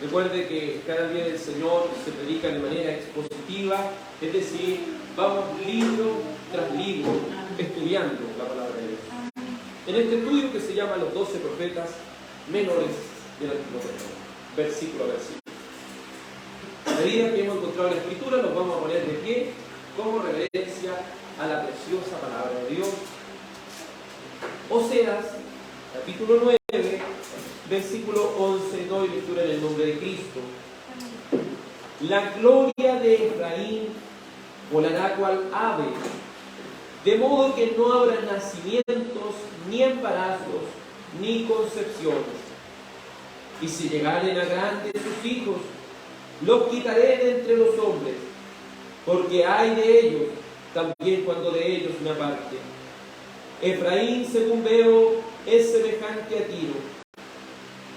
Recuerde que cada día del Señor se predica de manera expositiva, es decir, vamos libro tras libro estudiando la palabra de Dios. En este estudio que se llama Los 12 profetas menores del Antiguo Testamento, versículo a versículo. A medida que hemos encontrado la Escritura, nos vamos a poner de pie como reverencia a la preciosa palabra de Dios. Oseas, capítulo 9, versículo 11, doy lectura en el nombre de Cristo. La gloria de Efraín volará cual ave, de modo que no habrá nacimientos, ni embarazos, ni concepciones. Y si llegaren a grandes sus hijos, los quitaré de entre los hombres, porque hay de ellos, también cuando de ellos me aparte. Efraín, según veo, es semejante a Tiro,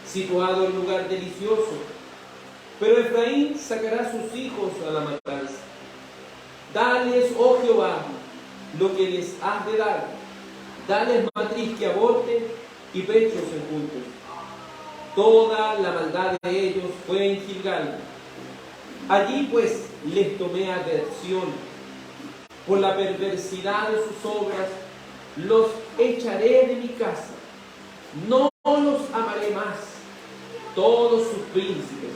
situado en lugar delicioso. Pero Efraín sacará sus hijos a la matanza. Dales, oh Jehová, lo que les has de dar. Dales matriz que aborte y pechos enjuntos. Toda la maldad de ellos fue en Gilgal. Allí pues les tomé aversión. Por la perversidad de sus obras los echaré de mi casa. No los amaré más. Todos sus príncipes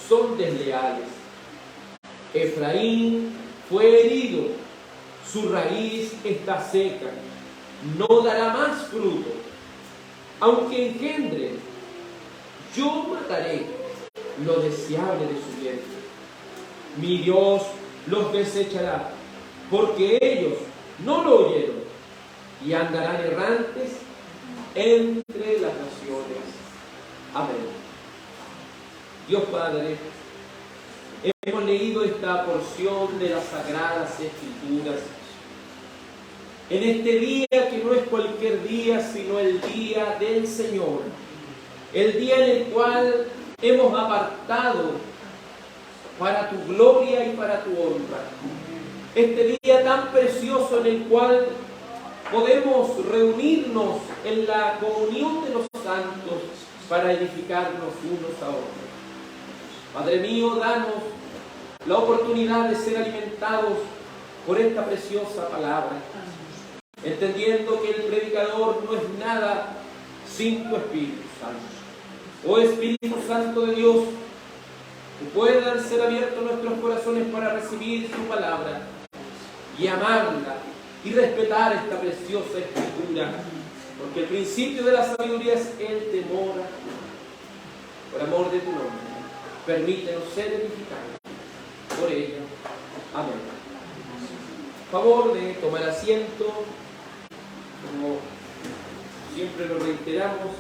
son desleales. Efraín fue herido, su raíz está seca, no dará más fruto. Aunque engendre, yo mataré lo deseable de su vientre. Mi Dios los desechará, porque ellos no lo oyeron, y andarán errantes entre las naciones. Amén. Dios Padre, hemos leído esta porción de las Sagradas Escrituras en este día que no es cualquier día, sino el día del Señor, el día en el cual hemos apartado para tu gloria y para tu honra. Este día tan precioso en el cual podemos reunirnos en la comunión de los santos para edificarnos unos a otros. Padre mío, danos la oportunidad de ser alimentados por esta preciosa palabra, entendiendo que el predicador no es nada sin tu Espíritu Santo. Oh Espíritu Santo de Dios, que puedan ser abiertos nuestros corazones para recibir tu palabra y amarla y respetar esta preciosa Escritura, porque el principio de la sabiduría es el temor a ti. Por amor de tu nombre, permítenos ser edificados por ella. Amén. Favor de tomar asiento. Como siempre lo reiteramos,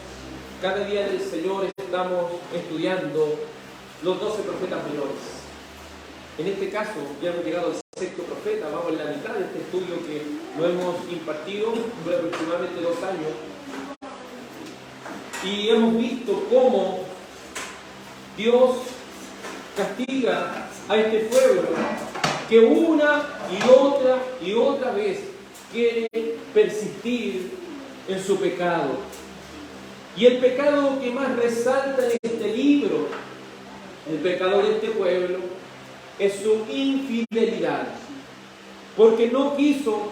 cada día del Señor estamos estudiando los 12 profetas menores. En este caso, ya hemos llegado al sexto profeta, vamos en la mitad de este estudio que lo hemos impartido por aproximadamente 2 años. Y hemos visto cómo Dios castiga a este pueblo que una y otra vez quiere persistir en su pecado. Y el pecado que más resalta en este libro, el pecado de este pueblo, es su infidelidad, porque no quiso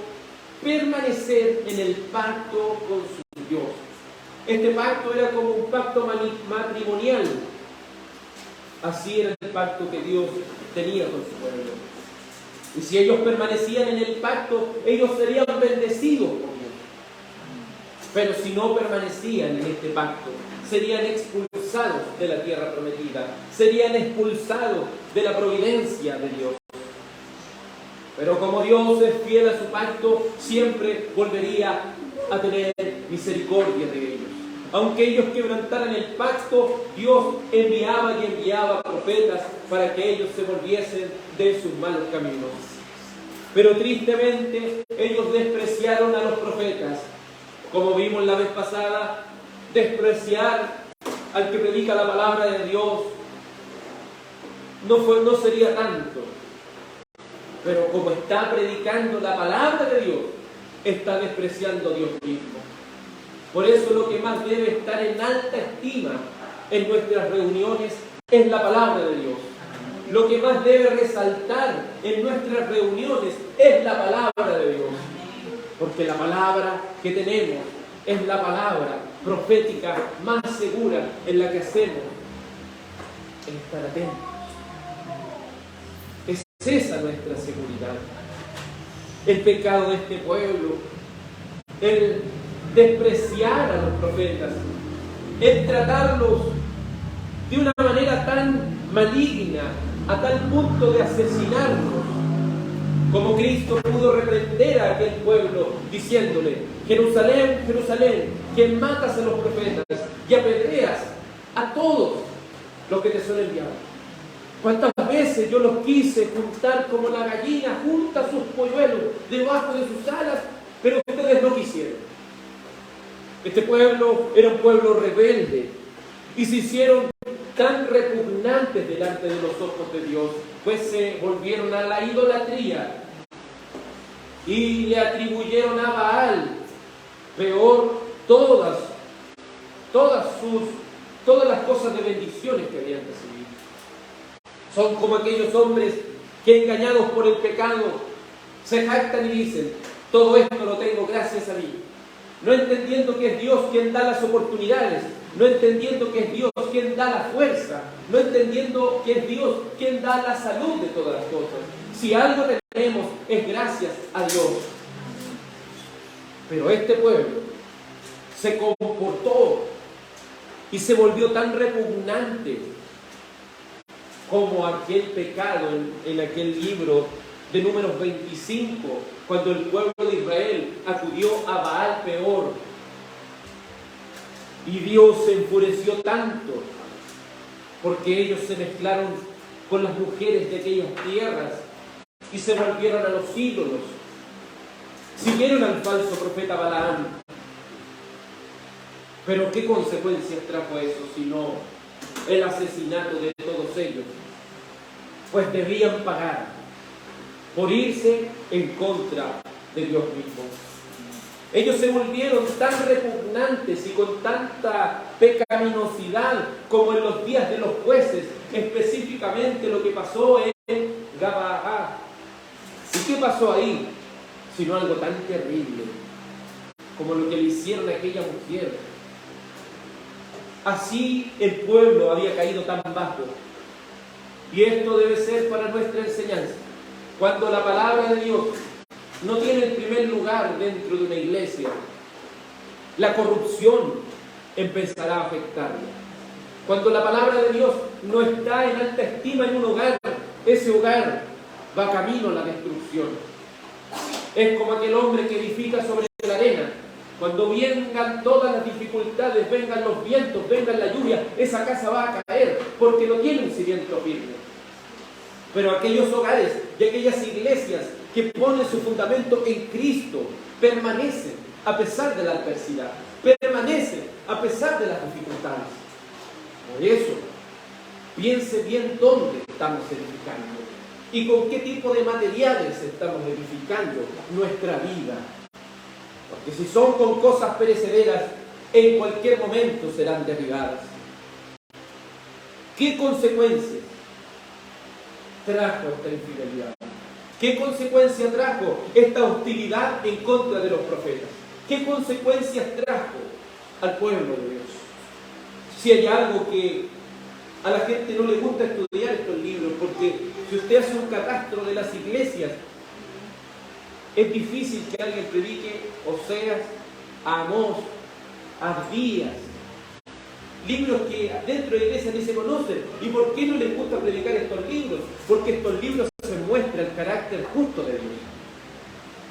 permanecer en el pacto con su Dios. Este pacto era como un pacto matrimonial. Así era el pacto que Dios tenía con su pueblo. Y si ellos permanecían en el pacto, ellos serían bendecidos por Dios. Pero si no permanecían en este pacto, serían expulsados de la tierra prometida, serían expulsados de la providencia de Dios. Pero como Dios es fiel a su pacto, siempre volvería a tener misericordia de ellos. Aunque ellos quebrantaran el pacto, Dios enviaba y enviaba profetas para que ellos se volviesen de sus malos caminos. Pero tristemente, ellos despreciaron a los profetas. Como vimos la vez pasada, despreciar al que predica la palabra de Dios no sería tanto. Pero como está predicando la palabra de Dios, está despreciando a Dios mismo. Por eso lo que más debe estar en alta estima en nuestras reuniones es la palabra de Dios. Lo que más debe resaltar en nuestras reuniones es la palabra de Dios. Porque la palabra que tenemos es la palabra profética más segura en la que hacemos el estar atentos. Es esa nuestra seguridad. El pecado de este pueblo, el despreciar a los profetas, el tratarlos de una manera tan maligna, a tal punto de asesinarlos, como Cristo pudo reprender a aquel pueblo diciéndole: Jerusalén, Jerusalén, quien matas a los profetas y apedreas a todos los que te son enviados. ¿Cuántas veces yo los quise juntar como la gallina junta sus polluelos debajo de sus alas, pero ustedes no quisieron? Este pueblo era un pueblo rebelde y se hicieron tan repugnantes delante de los ojos de Dios, pues se volvieron a la idolatría y le atribuyeron a Baal peor todas las cosas de bendiciones que habían recibido. Son como aquellos hombres que, engañados por el pecado, se jactan y dicen: todo esto lo tengo gracias a mí, no entendiendo que es Dios quien da las oportunidades, no entendiendo que es Dios quien da la fuerza, no entendiendo que es Dios quien da la salud de todas las cosas. Si algo tenemos es gracias a Dios. Pero este pueblo se comportó y se volvió tan repugnante como aquel pecado en aquel libro de Números 25, cuando el pueblo de Israel acudió a Baal peor. Y Dios se enfureció tanto porque ellos se mezclaron con las mujeres de aquellas tierras y se volvieron a los ídolos. Siguieron al falso profeta Balaam. Pero ¿qué consecuencias trajo eso sino el asesinato de todos ellos? Pues debían pagar por irse en contra de Dios mismo. Ellos se volvieron tan repugnantes y con tanta pecaminosidad como en los días de los jueces, específicamente lo que pasó en Gabaa. ¿Y qué pasó ahí? Sino algo tan terrible como lo que le hicieron a aquella mujer. Así el pueblo había caído tan bajo. Y esto debe ser para nuestra enseñanza. Cuando la palabra de Dios no tiene el primer lugar dentro de una iglesia, la corrupción empezará a afectarla. Cuando la palabra de Dios no está en alta estima en un hogar, ese hogar va camino a la destrucción. Es como aquel hombre que edifica sobre la arena. Cuando vengan todas las dificultades, vengan los vientos, vengan la lluvia, esa casa va a caer porque no tiene un cimiento firme. Pero aquellos hogares y aquellas iglesias que ponen su fundamento en Cristo permanecen a pesar de la adversidad, permanecen a pesar de las dificultades. Por eso, piense bien dónde estamos edificando y con qué tipo de materiales estamos edificando nuestra vida. Porque si son con cosas perecederas, en cualquier momento serán derribadas. ¿Qué consecuencias trajo esta infidelidad? ¿Qué consecuencia trajo esta hostilidad en contra de los profetas? ¿Qué consecuencias trajo al pueblo de Dios? Si hay algo que a la gente no le gusta estudiar estos libros, porque si usted hace un catastro de las iglesias, es difícil que alguien predique Oseas, Amós, Abdías, libros que dentro de la iglesia ni se conocen. ¿Y por qué no les gusta predicar estos libros? Porque estos libros se muestra el carácter justo de Dios.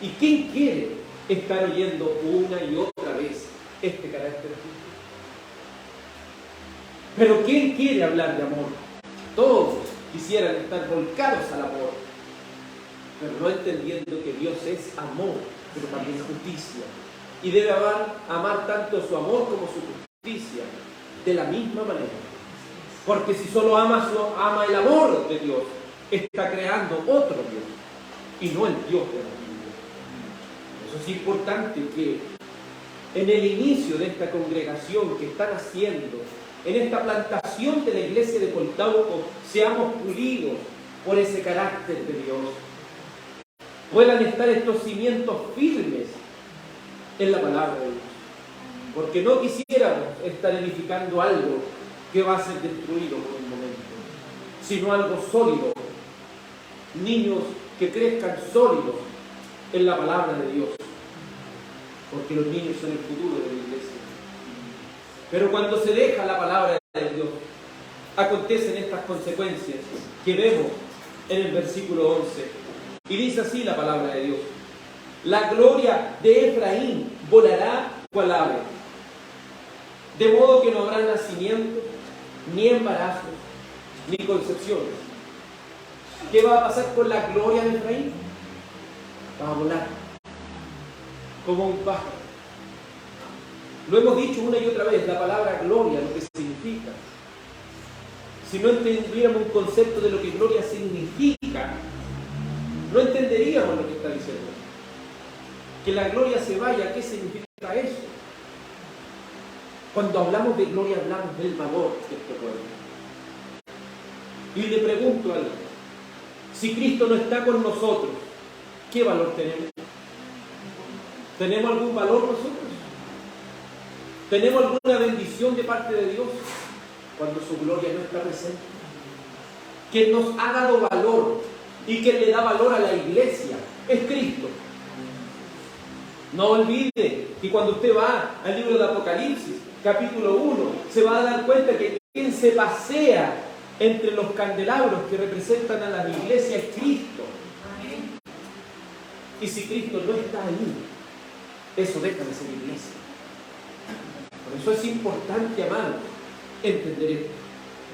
¿Y quién quiere estar oyendo una y otra vez este carácter justo? Pero ¿quién quiere hablar de amor? Todos quisieran estar volcados al amor, pero no entendiendo que Dios es amor, pero también justicia. Y debe amar tanto su amor como su justicia de la misma manera. Porque si solo ama el amor de Dios, está creando otro Dios y no el Dios de la Biblia. Eso es importante que en el inicio de esta congregación que están haciendo, en esta plantación de la iglesia de Colchagua, tampoco seamos pulidos por ese carácter de Dios. Puedan estar estos cimientos firmes en la palabra de Dios. Porque no quisiéramos estar edificando algo que va a ser destruido por un momento, sino algo sólido. Niños que crezcan sólidos en la palabra de Dios. Porque los niños son el futuro de la iglesia. Pero cuando se deja la palabra de Dios, acontecen estas consecuencias que vemos en el versículo 11. Y dice así la palabra de Dios: la gloria de Efraín volará cual ave, de modo que no habrá nacimiento, ni embarazos, ni concepciones. ¿Qué va a pasar con la gloria de Efraín? Va a volar como un pájaro. Lo hemos dicho una y otra vez, la palabra gloria, lo que significa. Si no entendiéramos un concepto de lo que gloria significa, no entenderíamos lo que está diciendo. Que la gloria se vaya, ¿qué significa eso? Cuando hablamos de gloria, hablamos del valor de este pueblo. Y le pregunto a alguien, si Cristo no está con nosotros, ¿qué valor tenemos? ¿Tenemos algún valor nosotros? ¿Tenemos alguna bendición de parte de Dios cuando su gloria no está presente? Quien nos ha dado valor y quien le da valor a la iglesia es Cristo. No olvide que cuando usted va al libro de Apocalipsis, capítulo 1, se va a dar cuenta que quien se pasea entre los candelabros que representan a la iglesia es Cristo. Y si Cristo no está ahí, eso deja de ser iglesia. Por eso es importante, amados, entender esto.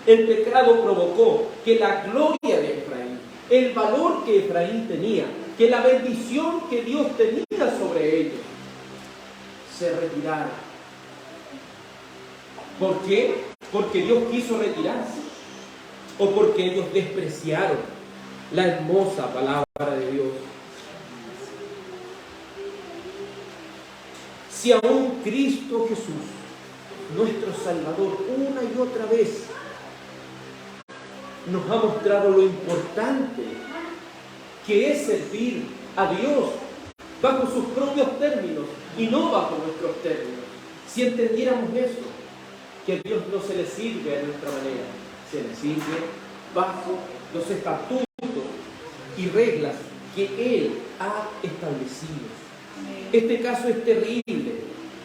El pecado provocó que la gloria de Efraín, el valor que Efraín tenía, que la bendición que Dios tenía sobre ellos, se retirara. ¿Por qué? Porque Dios quiso retirarse, o porque ellos despreciaron la hermosa palabra de Dios. Si aún Cristo Jesús, nuestro Salvador, una y otra vez nos ha mostrado lo importante que es servir a Dios bajo sus propios términos y no bajo nuestros términos. Si entendiéramos eso, que a Dios no se le sirve a nuestra manera, se le sirve bajo los estatutos y reglas que Él ha establecido. Este caso es terrible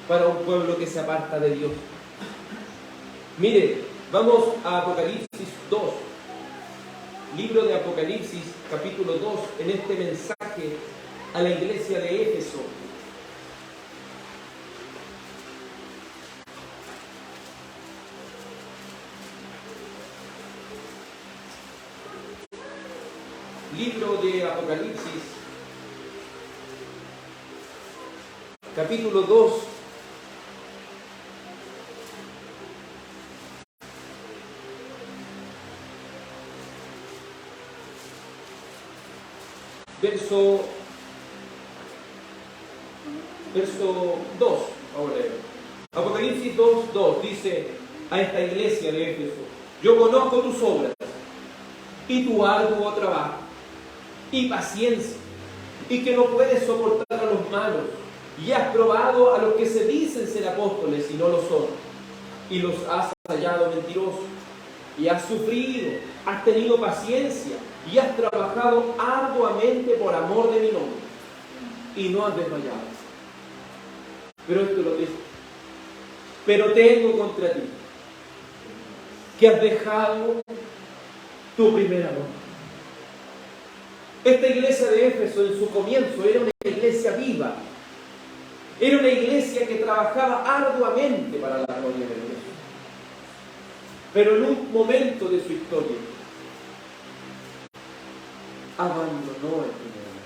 para un pueblo que se aparta de Dios. Mire, vamos a Apocalipsis 2, libro de Apocalipsis, capítulo 2, en este mensaje a la iglesia de Éfeso. Libro de Apocalipsis, capítulo 2, verso 2, ahora Apocalipsis 2, 2, dice a esta iglesia de Éfeso: yo conozco tus obras y tu arduo trabajo y paciencia, y que no puedes soportar a los malos, y has probado a los que se dicen ser apóstoles y no lo son, y los has hallado mentirosos, y has sufrido, has tenido paciencia, y has trabajado arduamente por amor de mi nombre, y no has desmayado. Pero esto lo dice: pero tengo contra ti que has dejado tu primer amor. Esta iglesia de Éfeso en su comienzo era una iglesia viva, era una iglesia que trabajaba arduamente para la gloria de Dios. Pero en un momento de su historia abandonó el primer amor.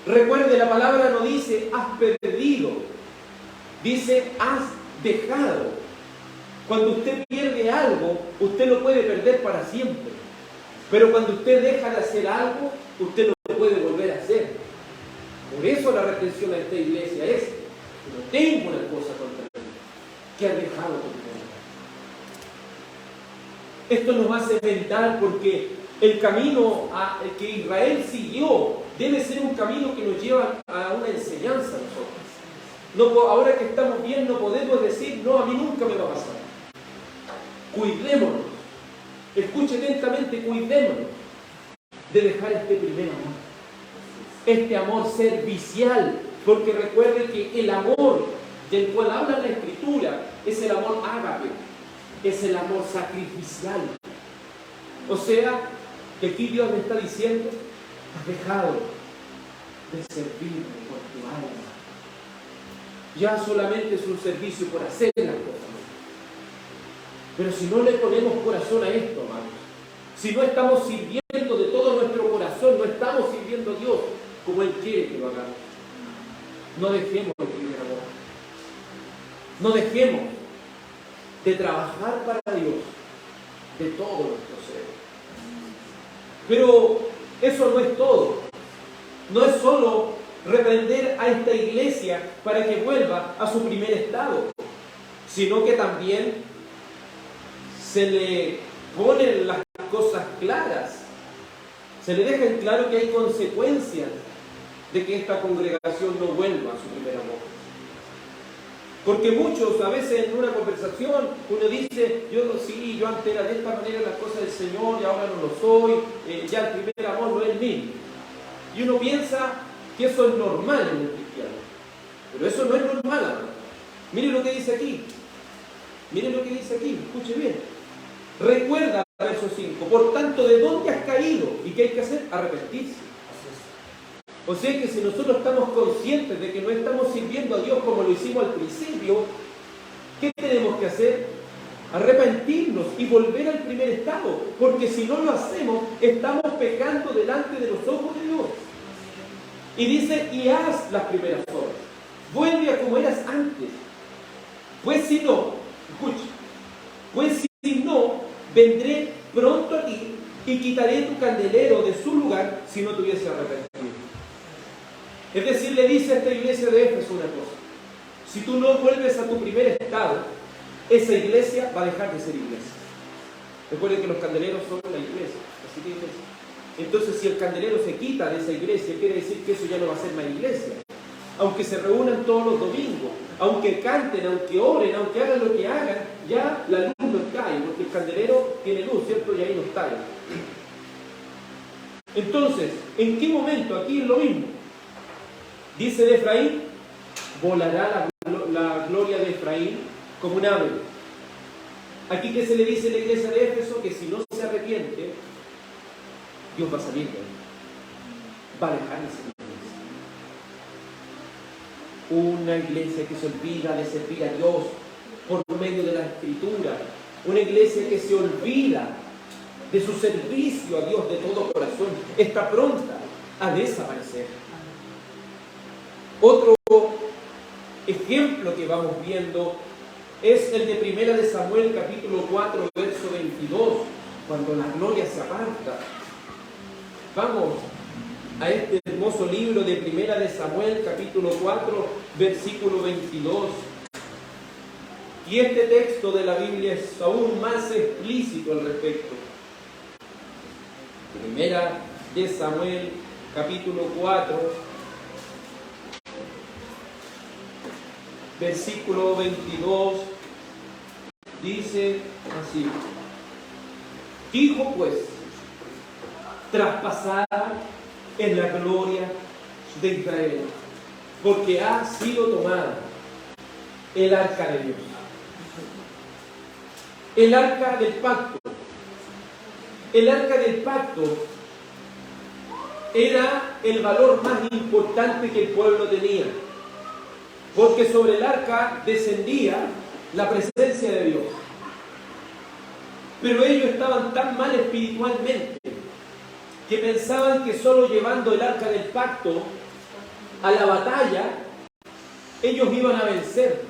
Recuerde, la palabra no dice has perdido, dice has dejado. Cuando usted pierde algo, usted lo puede perder para siempre. Pero cuando usted deja de hacer algo, usted lo puede volver a hacer. Por eso la retención de esta iglesia es: no tengo una cosa contra ti, que has dejado tu primer amor. Esto nos hace mental porque el camino que Israel siguió debe ser un camino que nos lleva a una enseñanza a nosotros. No, ahora que estamos bien no podemos decir, no, a mí nunca me va a pasar. Cuidémonos. Escuche atentamente, cuidémonos de dejar este primer amor. Este amor servicial. Porque recuerde que el amor del cual habla la Escritura es el amor ágape. Es el amor sacrificial. O sea, que aquí Dios me está diciendo, has dejado de servirme por tu alma. Ya solamente es un servicio por hacer las cosas. Pero si no le ponemos corazón a esto, hermanos, si no estamos sirviendo de todo nuestro corazón, no estamos sirviendo a Dios como Él quiere que lo hagamos. No dejemos el primer amor. No dejemos de trabajar para Dios de todo nuestro ser. Pero eso no es todo. No es solo reprender a esta iglesia para que vuelva a su primer estado, sino que también se le ponen las cosas claras. Se le deja en claro que hay consecuencias de que esta congregación no vuelva a su primer amor. Porque muchos, a veces en una conversación, uno dice, yo antes era de esta manera las cosas del Señor y ahora no lo soy, ya el primer amor no es el mismo. Y uno piensa que eso es normal en el cristiano. Pero eso no es normal, hermano. Mire lo que dice aquí. Mire lo que dice aquí, escuche bien. Recuerda, verso 5, por tanto, ¿de dónde has caído? ¿Y qué hay que hacer? Arrepentirse. O sea que si nosotros estamos conscientes de que no estamos sirviendo a Dios como lo hicimos al principio, ¿qué tenemos que hacer? Arrepentirnos y volver al primer estado, porque si no lo hacemos, estamos pecando delante de los ojos de Dios. Y dice, y haz las primeras obras. Vuelve a como eras antes. Pues si no, escucha, pues si no, vendré pronto a ti y quitaré tu candelero de su lugar si no te hubiese arrepentido. Es decir, le dice a esta iglesia de Éfeso una cosa. Si tú no vuelves a tu primer estado, esa iglesia va a dejar de ser iglesia. Recuerden que los candeleros son la iglesia. Así que iglesia. Entonces, si el candelero se quita de esa iglesia, quiere decir que eso ya no va a ser más iglesia. Aunque se reúnan todos los domingos, aunque canten, aunque oren, aunque hagan lo que hagan, ya la luz no cae, porque el candelero tiene luz, ¿cierto? Y ahí no está. Entonces, ¿en qué momento? Aquí es lo mismo. Dice de Efraín, volará la gloria de Efraín como un ave. Aquí que se le dice a la iglesia de Éfeso que si no se arrepiente, Dios va a salir de él. Va a dejar de ser iglesia. Una iglesia que se olvida de servir a Dios por medio de la Escritura. Una iglesia que se olvida de su servicio a Dios de todo corazón. Está pronta a desaparecer. Otro ejemplo que vamos viendo es el de 1 de Samuel capítulo 4 verso 22, cuando la gloria se aparta. Vamos a este hermoso libro de 1 de Samuel capítulo 4 versículo 22. Y este texto de la Biblia es aún más explícito al respecto. 1 de Samuel capítulo 4 versículo 22 dice así: dijo pues, traspasada en la gloria de Israel, porque ha sido tomada el arca de Dios, el arca del pacto. El arca del pacto era el valor más importante que el pueblo tenía, porque sobre el arca descendía la presencia de Dios. Pero ellos estaban tan mal espiritualmente que pensaban que solo llevando el arca del pacto a la batalla, ellos iban a vencer.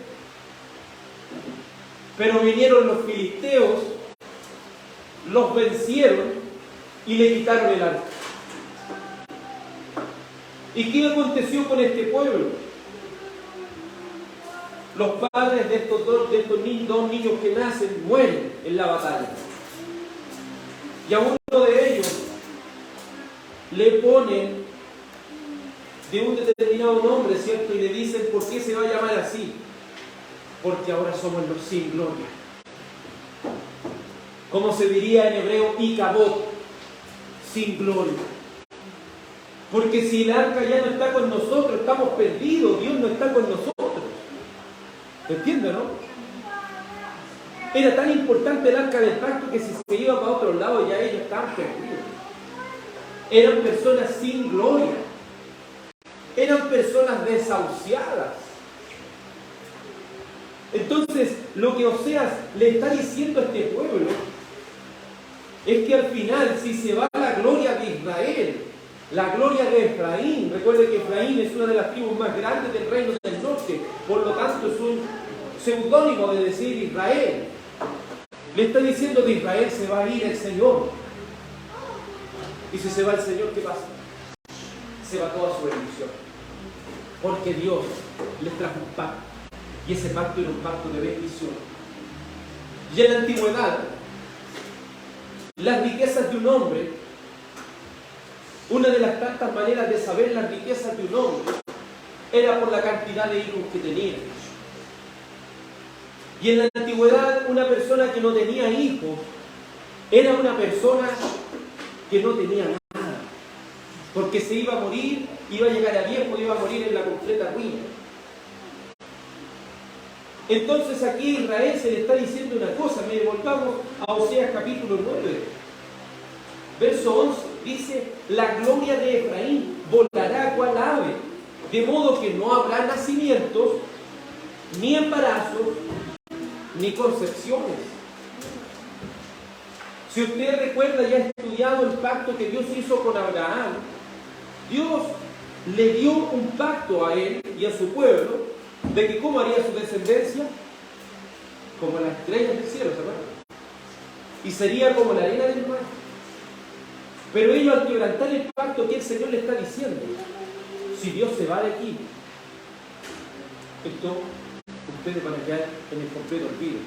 Pero vinieron los filisteos, los vencieron y le quitaron el arca. ¿Y qué aconteció con este pueblo? Los padres de estos dos niños que nacen mueren en la batalla. Y a uno de ellos le ponen de un determinado nombre, ¿cierto? Y le dicen, ¿por qué se va a llamar así? Porque ahora somos los sin gloria. Como se diría en hebreo, Icabod, sin gloria. Porque si el arca ya no está con nosotros, estamos perdidos, Dios no está con nosotros. ¿Entiendes, no? Era tan importante el arca del pacto que si se iba para otro lado ya ellos estaban perdidos. Eran personas sin gloria. Eran personas desahuciadas. Entonces, lo que Oseas le está diciendo a este pueblo es que al final, si se va la gloria de Israel, la gloria de Efraín, recuerde que Efraín es una de las tribus más grandes del reino del norte, por lo tanto es un seudónimo de decir Israel. Le está diciendo de Israel se va a ir el Señor. Y si se va el Señor, ¿qué pasa? Se va toda su bendición. Porque Dios les trajo un pacto. Y ese pacto era un pacto de bendición. Y en la antigüedad, las riquezas de un hombre, una de las tantas maneras de saber las riquezas de un hombre, era por la cantidad de hijos que tenía. Y en la antigüedad, una persona que no tenía hijos, era una persona que no tenía nada. Porque se iba a morir, iba a llegar a viejo, iba a morir en la completa ruina. Entonces aquí a Israel se le está diciendo una cosa. Me volvamos a Oseas capítulo 9, verso 11. Dice, la gloria de Efraín volará cual ave, de modo que no habrá nacimientos, ni embarazos, ni concepciones. Si usted recuerda y ha estudiado el pacto que Dios hizo con Abraham, Dios le dio un pacto a él y a su pueblo de que cómo haría su descendencia, como las estrellas del cielo, ¿se acuerdan? Y sería como la arena del mar. Pero ellos al quebrantar el pacto que el Señor le está diciendo, si Dios se va de aquí, esto ustedes van a quedar en el completo olvido.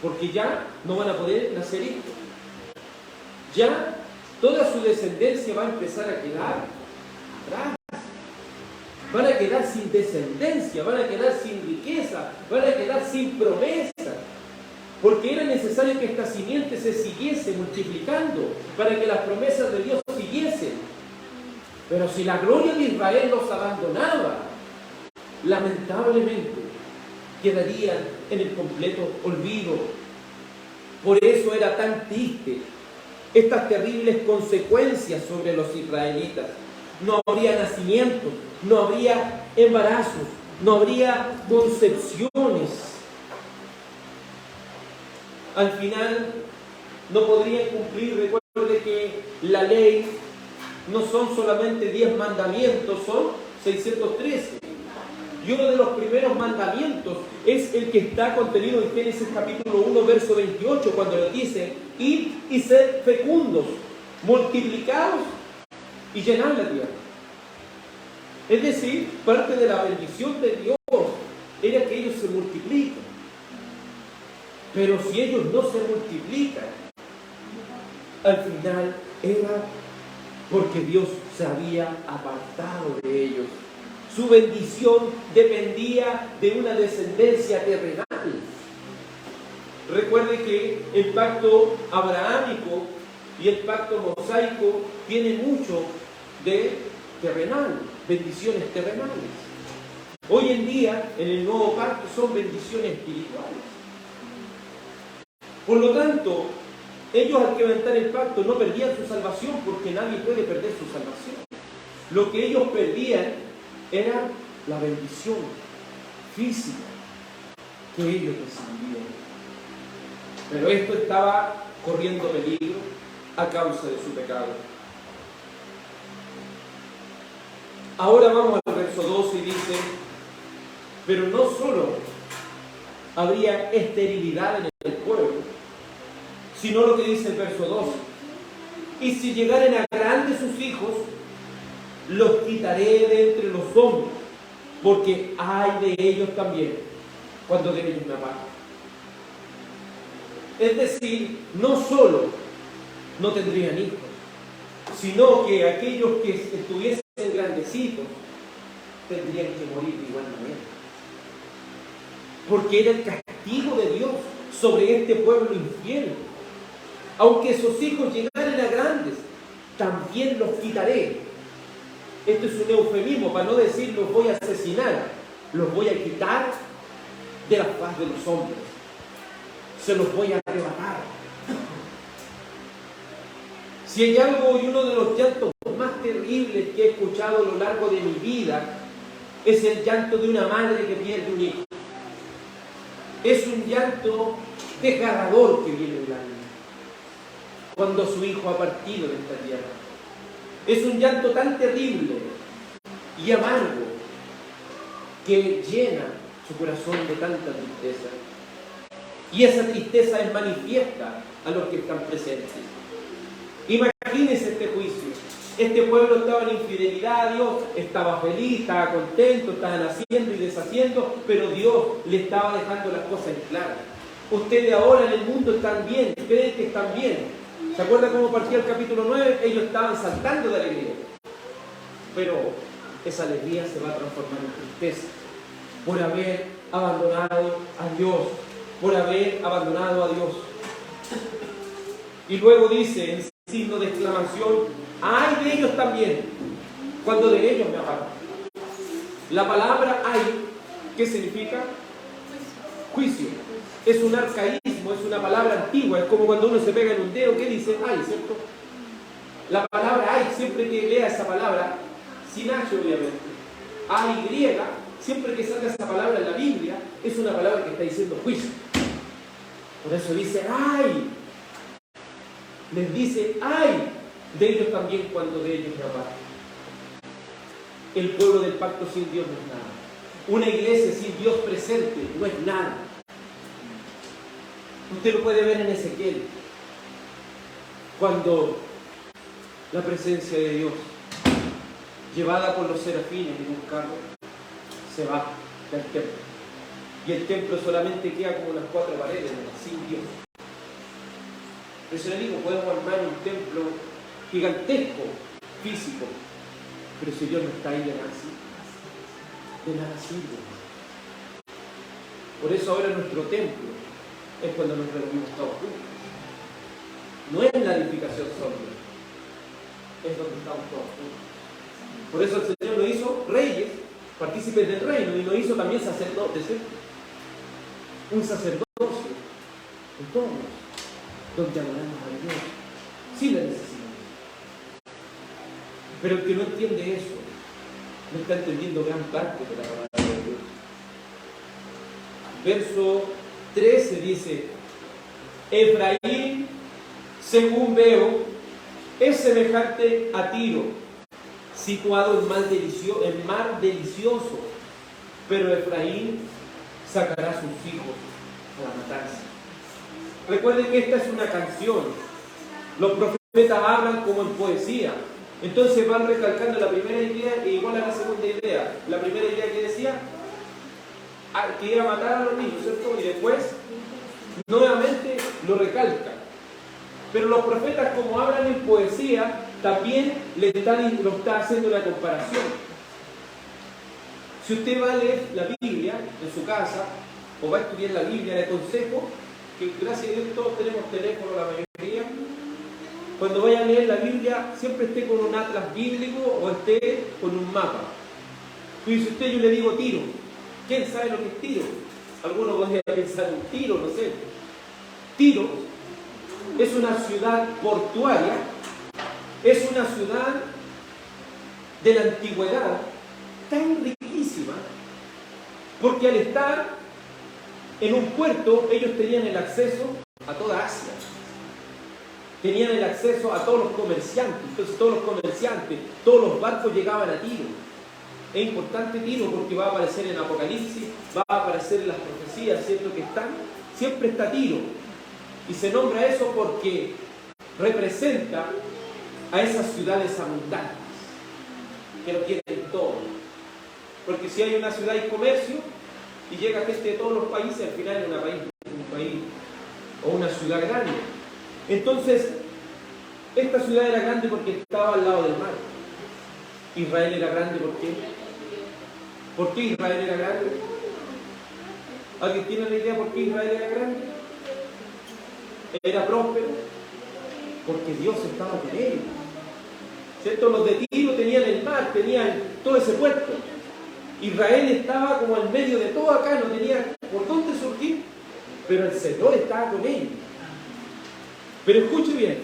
Porque ya no van a poder nacer hijos. Ya toda su descendencia va a empezar a quedar atrás. Van a quedar sin descendencia, van a quedar sin riqueza, van a quedar sin promesa. Porque era necesario que esta simiente se siguiese multiplicando para que las promesas de Dios siguiesen. Pero si la gloria de Israel los abandonaba, lamentablemente quedarían en el completo olvido. Por eso era tan triste estas terribles consecuencias sobre los israelitas. No habría nacimiento, no habría embarazos, no habría concepciones. Al final no podrían cumplir. Recuerde que la ley no son solamente 10 mandamientos, son 613. Y uno de los primeros mandamientos es el que está contenido en Génesis capítulo 1, verso 28, cuando le dice, id y sed fecundos, multiplicados y llenad la tierra. Es decir, parte de la bendición de Dios era que ellos se multiplican. Pero si ellos no se multiplican, al final era porque Dios se había apartado de ellos. Su bendición dependía de una descendencia terrenal. Recuerde que el pacto abrahámico y el pacto mosaico tienen mucho de terrenal, bendiciones terrenales. Hoy en día, en el nuevo pacto, son bendiciones espirituales. Por lo tanto, ellos al quebrantar el pacto no perdían su salvación, porque nadie puede perder su salvación. Lo que ellos perdían era la bendición física que ellos recibían. Pero esto estaba corriendo peligro a causa de su pecado. Ahora vamos al verso 12 y dice, pero no solo habría esterilidad en el pueblo, sino lo que dice el verso 12. Y si llegaren a grandes sus hijos, los quitaré de entre los hombres, porque hay de ellos también, cuando de ellos me aparto. Es decir, no solo no tendrían hijos, sino que aquellos que estuviesen grandecitos tendrían que morir de igual manera. Porque era el castigo de Dios sobre este pueblo infiel. Aunque esos hijos llegaren a grandes, también los quitaré. Esto es un eufemismo para no decir los voy a asesinar, los voy a quitar de la faz de los hombres. Se los voy a arrebatar. Si hay algo y uno de los llantos más terribles que he escuchado a lo largo de mi vida, es el llanto de una madre que pierde un hijo. Es un llanto desgarrador que viene del alma cuando su hijo ha partido de esta tierra. Es un llanto tan terrible y amargo que llena su corazón de tanta tristeza. Y esa tristeza es manifiesta a los que están presentes. Imagínense este juicio. Este pueblo estaba en infidelidad a Dios, estaba feliz, estaba contento, estaban haciendo y deshaciendo, pero Dios le estaba dejando las cosas en claro. Ustedes ahora en el mundo están bien, creen que están bien. ¿Se acuerdan cómo partía el capítulo 9? Ellos estaban saltando de alegría. Pero esa alegría se va a transformar en tristeza por haber abandonado a Dios, por haber abandonado a Dios. Y luego dice, en signo de exclamación, ¡ay de ellos también! Cuando de ellos me aparto. La palabra ay, ¿qué significa? Juicio. Es un arcaísmo, es una palabra antigua, es como cuando uno se pega en un dedo, ¿qué dice? Ay, ¿cierto? La palabra ay, siempre que lea esa palabra, sin H obviamente, ay griega, siempre que salga esa palabra en la Biblia, es una palabra que está diciendo juicio. Por eso dice ay. Les dice ay de ellos también cuando de ellos me aparto. El pueblo del pacto sin Dios no es nada. Una iglesia sin Dios presente no es nada. Usted lo puede ver en Ezequiel, cuando la presencia de Dios, llevada por los serafines en un carro, se va del templo. Y el templo solamente queda como las 4 paredes, sin Dios. Por eso le digo, podemos armar un templo gigantesco, físico, pero si Dios no está ahí, de nada sirve. Por eso ahora nuestro templo es cuando nos reunimos todos juntos. No es la edificación sola, es donde estamos todos juntos. Por eso el Señor nos hizo reyes, partícipes del reino, y nos hizo también sacerdotes, un sacerdocio en todos, donde adoramos a Dios, sin la necesidad. Pero el que no entiende eso, no está entendiendo gran parte de la palabra de Dios. Verso 13 dice, Efraín, según veo, es semejante a Tiro, situado en mar delicioso, pero Efraín sacará a sus hijos a la matanza. Recuerden que esta es una canción. Los profetas hablan como en poesía. Entonces van recalcando la primera idea e igual a la segunda idea. La primera idea que decía que iba a matar a los niños, ¿cierto? Y después nuevamente lo recalca. Pero los profetas, como hablan en poesía, también lo está haciendo una comparación. Si usted va a leer la Biblia en su casa o va a estudiar la Biblia, le aconsejo que, gracias a Dios, todos tenemos teléfono, la mayoría. Cuando vaya a leer la Biblia, siempre esté con un atlas bíblico o esté con un mapa. Y si usted, yo le digo Tiro, ¿quién sabe lo que es Tiro? Algunos podrían pensar un Tiro, no sé. Tiro es una ciudad portuaria, es una ciudad de la antigüedad tan riquísima, porque al estar en un puerto, ellos tenían el acceso a toda Asia. Tenían el acceso a todos los comerciantes. Entonces todos los comerciantes, todos los barcos llegaban a Tiro. Es importante Tiro porque va a aparecer en Apocalipsis, va a aparecer en las profecías, ¿cierto? Que están, siempre está Tiro. Y se nombra eso porque representa a esas ciudades abundantes que lo tienen todo. Porque si hay una ciudad y comercio y llega gente de todos los países, al final es un país o una ciudad grande. Entonces, Esta ciudad era grande porque estaba al lado del mar. Israel era grande, ¿por qué? ¿Por qué Israel era grande? ¿Alguien tiene la idea por qué Israel era grande? Era próspero porque Dios estaba con ellos. ¿Cierto? Los de Tiro tenían el mar, tenían todo ese puerto. Israel estaba como en medio de todo acá, no tenía por dónde surgir, pero el Señor estaba con ellos. Pero escuche bien,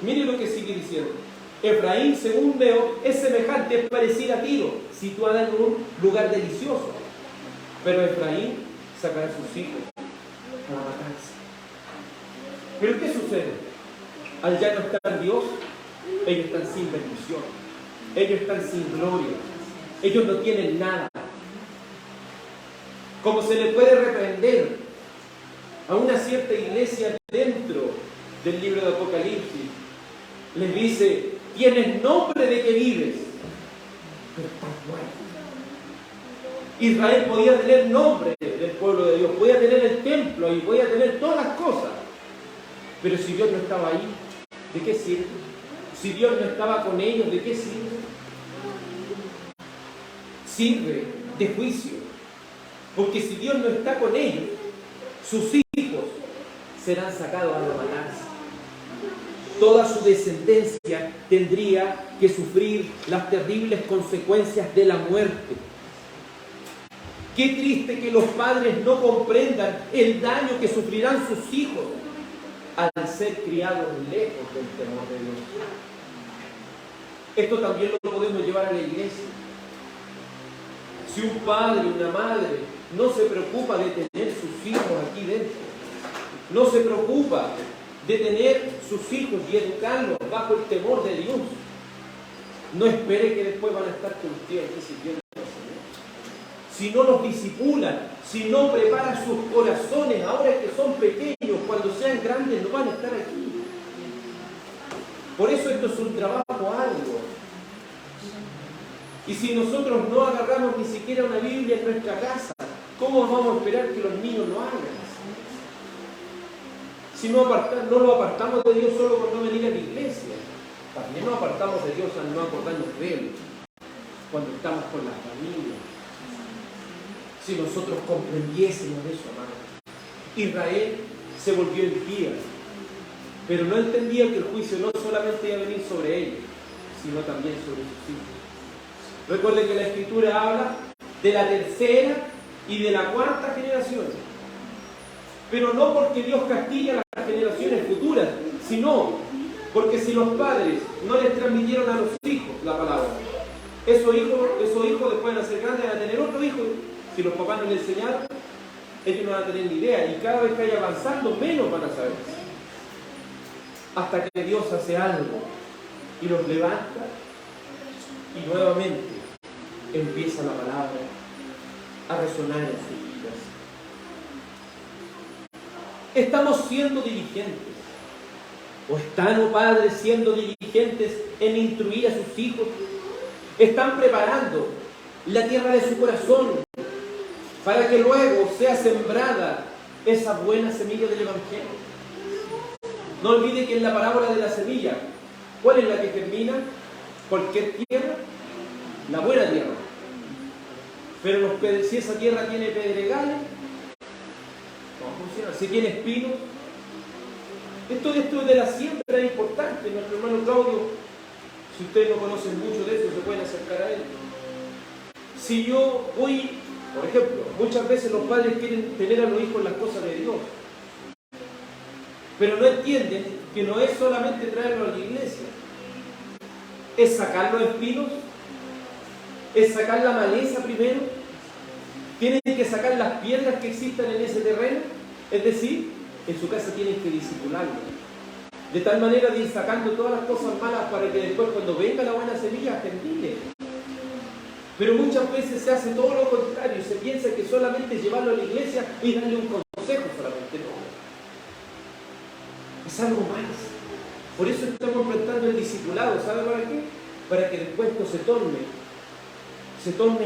mire lo que sigue diciendo. Efraín, según veo, es semejante, es parecida a Tiro, situada en un lugar delicioso. Pero Efraín sacará a sus hijos a la matanza. ¿Pero qué sucede? Al ya no estar Dios, ellos están sin bendición, ellos están sin gloria, ellos no tienen nada. Como se le puede reprender a una cierta iglesia dentro del libro de Apocalipsis, les dice: tienes nombre de que vives, pero estás muerto. Israel podía tener nombre del pueblo de Dios, podía tener el templo y podía tener todas las cosas, pero si Dios no estaba ahí, ¿de qué sirve? Si Dios no estaba con ellos, ¿de qué sirve? Sirve de juicio, porque si Dios no está con ellos, sus hijos serán sacados a la matanza. Toda su descendencia tendría que sufrir las terribles consecuencias de la muerte. Qué triste que los padres no comprendan el daño que sufrirán sus hijos al ser criados lejos del temor de Dios. Esto también lo podemos llevar a la iglesia. Si un padre, una madre, no se preocupa de tener sus hijos aquí dentro, no se preocupa de tener sus hijos y educarlos bajo el temor de Dios, no espere que después van a estar con usted aquí sirviendo al Señor. Si no los disipulan, si no preparan sus corazones ahora que son pequeños, cuando sean grandes no van a estar aquí. Por eso esto es un trabajo arduo. Y si nosotros no agarramos ni siquiera una Biblia en nuestra casa, ¿cómo vamos a esperar que los niños lo hagan? Si no lo apartamos de Dios solo por no venir a la iglesia, también nos apartamos de Dios al no acordarnos de Él cuando estamos con la familia. Si nosotros comprendiésemos eso, hermano. Israel se volvió impía, pero no entendía que el juicio no solamente iba a venir sobre ellos, sino también sobre sus hijos. Recuerden que la Escritura habla de la tercera y de la cuarta generación, pero no porque Dios castigue a las generaciones futuras, sino porque si los padres no les transmitieron a los hijos la palabra, esos hijos después de nacer grandes van a tener otro hijo. Si los papás no les enseñaron, ellos no van a tener ni idea, y cada vez que vaya avanzando menos van a saber, hasta que Dios hace algo y los levanta y nuevamente empieza la palabra a resonar en sus vidas. Estamos siendo diligentes, o están, oh padres, siendo diligentes en instruir a sus hijos. Están preparando la tierra de su corazón para que luego sea sembrada esa buena semilla del Evangelio. No olvide que en la parábola de la semilla, ¿cuál es la que germina? Cualquier tierra, la buena tierra. Pero si esa tierra tiene pedregales, no funciona. Si tiene espinos, esto de la siembra es importante. Nuestro hermano Claudio, si ustedes no conocen mucho de eso, se pueden acercar a él. Si yo voy, por ejemplo, muchas veces los padres quieren tener a los hijos en las cosas de Dios, pero no entienden que no es solamente traerlo a la iglesia, es sacar los espinos, es sacar la maleza primero, tienen que sacar las piedras que existan en ese terreno, es decir, en su casa tienen que discipularlo, de tal manera de ir sacando todas las cosas malas para que después cuando venga la buena semilla germine. Pero muchas veces se hace todo lo contrario, se piensa que solamente llevarlo a la iglesia y darle un consejo solamente, no. Es algo más. Por eso estamos enfrentando el discipulado, ¿sabe para qué? Para que después no se torne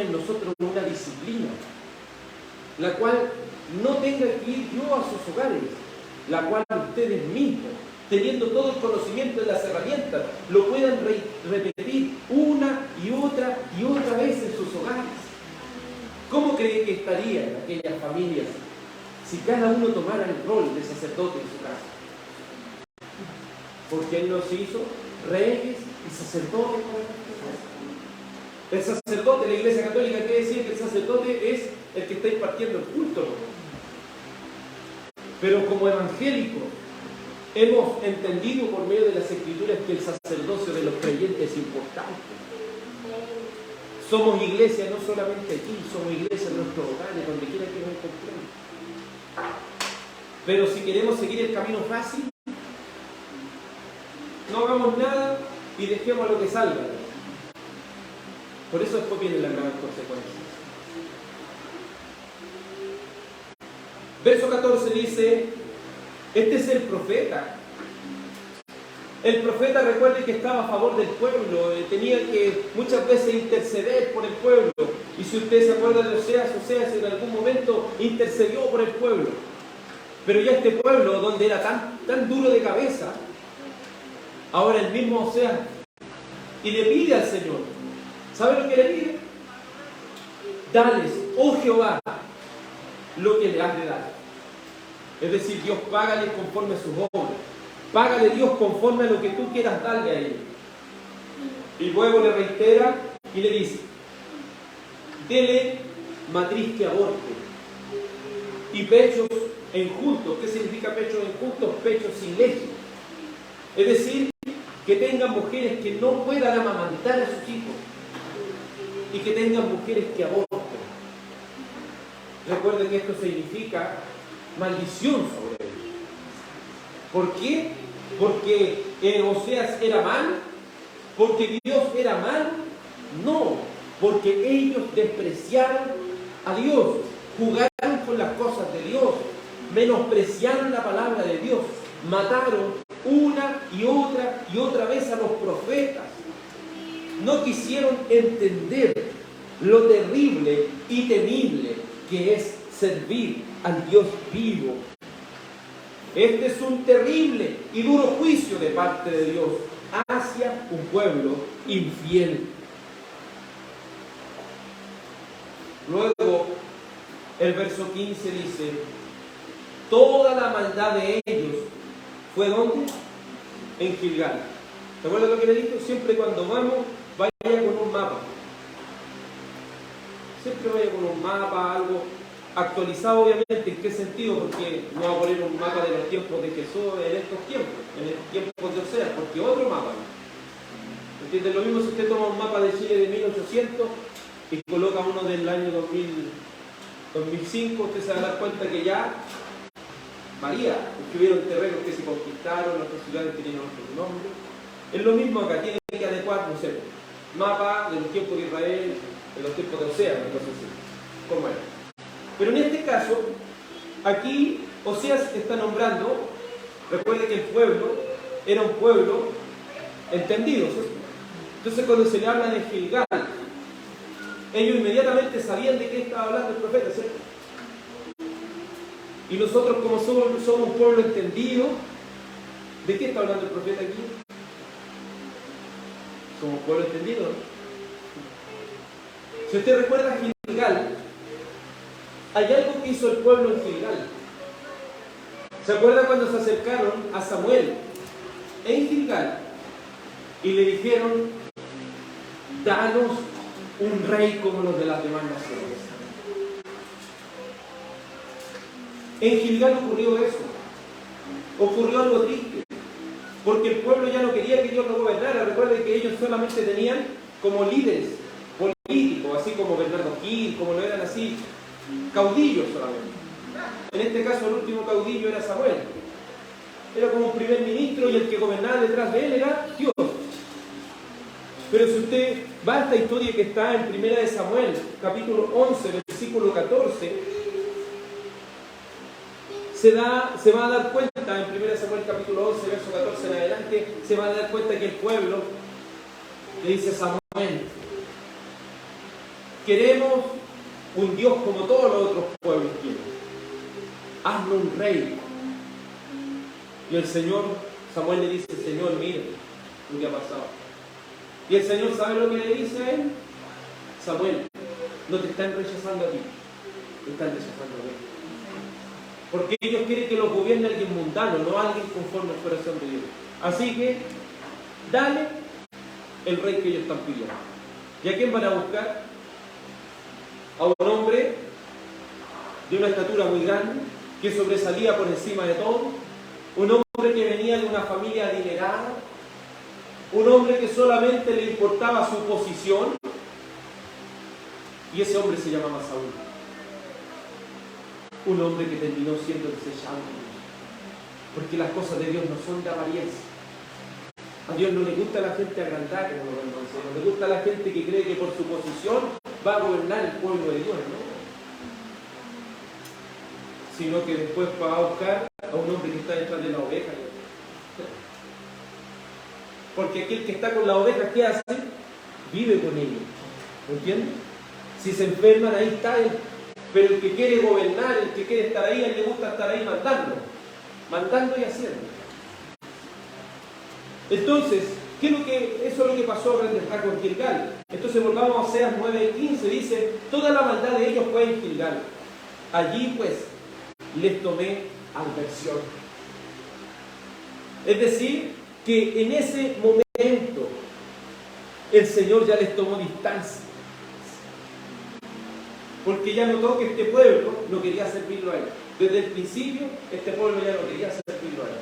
en nosotros una disciplina, la cual no tenga que ir yo a sus hogares, la cual ustedes mismos teniendo todo el conocimiento de las herramientas, lo puedan repetir una y otra vez en sus hogares. ¿Cómo cree que estarían aquellas familias si cada uno tomara el rol de sacerdote en su casa? Porque Él nos hizo reyes y sacerdotes. El sacerdote de la Iglesia Católica quiere decir que el sacerdote es el que está impartiendo el culto, ¿no? Pero como evangélicos hemos entendido por medio de las Escrituras que el sacerdocio de los creyentes es importante. Somos iglesia no solamente aquí, somos iglesia en nuestros hogares, donde quiera que nos encontremos. Pero si queremos seguir el camino fácil, no hagamos nada y dejemos lo que salga. Por eso después vienen las graves consecuencias. Verso 14 dice, este es el profeta. El profeta, recuerde que estaba a favor del pueblo, tenía que muchas veces interceder por el pueblo. Y si usted se acuerda de Oseas en algún momento intercedió por el pueblo. Pero ya este pueblo, donde era tan duro de cabeza, ahora el mismo Oseas, y le pide al Señor, ¿sabe lo que le pide? Dales, oh Jehová, lo que le has de dar. Es decir, Dios, págale conforme a sus obras. Págale, Dios, conforme a lo que tú quieras darle a él. Y luego le reitera y le dice, dele matriz que aborte y pechos enjuntos. ¿Qué significa pechos enjuntos? Pechos sin leche. Es decir, que tengan mujeres que no puedan amamantar a sus hijos y que tengan mujeres que aborten. Recuerden que esto significa maldición sobre ellos. ¿Por qué? Porque Oseas era malo, porque Dios era malo. No, porque ellos despreciaron a Dios, jugaron con las cosas de Dios, menospreciaron la palabra de Dios, mataron una y otra vez a los profetas. No quisieron entender lo terrible y temible que es servir al Dios vivo. Este es un terrible y duro juicio de parte de Dios hacia un pueblo infiel. Luego, el verso 15 dice, toda la maldad de ellos fue ¿dónde? En Gilgal. ¿Te acuerdas lo que le dijo? Siempre cuando vamos, vaya con un mapa. Siempre vaya con un mapa, algo actualizado, obviamente. ¿En qué sentido? Porque no va a poner un mapa de los tiempos de Jesús en estos tiempos de Oseas, porque otro mapa. ¿Entiendes? Lo mismo si usted toma un mapa de Chile de 1800 y coloca uno del año 2005, usted se va a dar cuenta que ya varía, porque hubieron terrenos que se conquistaron, otras ciudades que tienen otros nombres. Es lo mismo acá, tiene que adecuar, no sé, mapa de los tiempos de Israel, de los tiempos de Oseas, entonces sí, ¿cómo era? Pero en este caso, aquí Oseas está nombrando, recuerde que el pueblo era un pueblo entendido, ¿sí? Entonces cuando se le habla de Gilgal, ellos inmediatamente sabían de qué estaba hablando el profeta, ¿cierto? Y nosotros, como somos un pueblo entendido, ¿de qué está hablando el profeta aquí? Somos un pueblo entendido, ¿no? Si usted recuerda Gilgal, hay algo que hizo el pueblo en Gilgal. ¿Se acuerda cuando se acercaron a Samuel en Gilgal y le dijeron, danos un rey como los de las demás naciones? En Gilgal ocurrió eso. Ocurrió algo triste, porque el pueblo ya no quería que Dios lo gobernara. Recuerden que ellos solamente tenían como líderes políticos, así como Bernardo Gil, como lo eran así, caudillos solamente. En este caso el último caudillo era Samuel. Era como un primer ministro y el que gobernaba detrás de él era Dios. Pero si usted va a esta historia que está en 1 de Samuel, capítulo 11, versículo 14, se va a dar cuenta, en 1 Samuel capítulo 11, verso 14 en adelante, se va a dar cuenta que el pueblo le dice a Samuel, queremos un Dios como todos los otros pueblos quieren. Haznos un rey. Y el Señor Samuel le dice, Señor, mira lo que ha pasado. Y el Señor sabe lo que le dice a él. Samuel, no te están rechazando a ti, te están rechazando a mí. Porque ellos quieren que los gobierne alguien mundano, no alguien conforme al corazón de Dios. Así que, dale el rey que ellos están pidiendo. ¿Y a quién van a buscar? A un hombre de una estatura muy grande, que sobresalía por encima de todo, un hombre que venía de una familia adinerada, un hombre que solamente le importaba su posición, y ese hombre se llamaba Saúl. Un hombre que terminó siendo desechado, porque las cosas de Dios no son de apariencia. A Dios no le gusta a la gente agrandada, como lo conocemos, no le gusta a la gente que cree que por su posición va a gobernar el pueblo de Dios, ¿no? Sino que después va a buscar a un hombre que está detrás de la oveja. Porque aquel que está con la oveja, ¿qué hace? Vive con ellos. ¿Me entiendes? Si se enferman, ahí está él. Pero el que quiere gobernar, el que quiere estar ahí, a él le gusta estar ahí mandando y haciendo. Entonces, eso es lo que pasó a grandes rasgos en Gilgal. Entonces volvamos a Oseas 9:15, dice, toda la maldad de ellos fue en Gilgal. Allí pues les tomé adversión. Es decir, que en ese momento el Señor ya les tomó distancia. Porque ya notó que este pueblo no quería servirlo a él. Desde el principio, este pueblo ya no quería servirlo a él.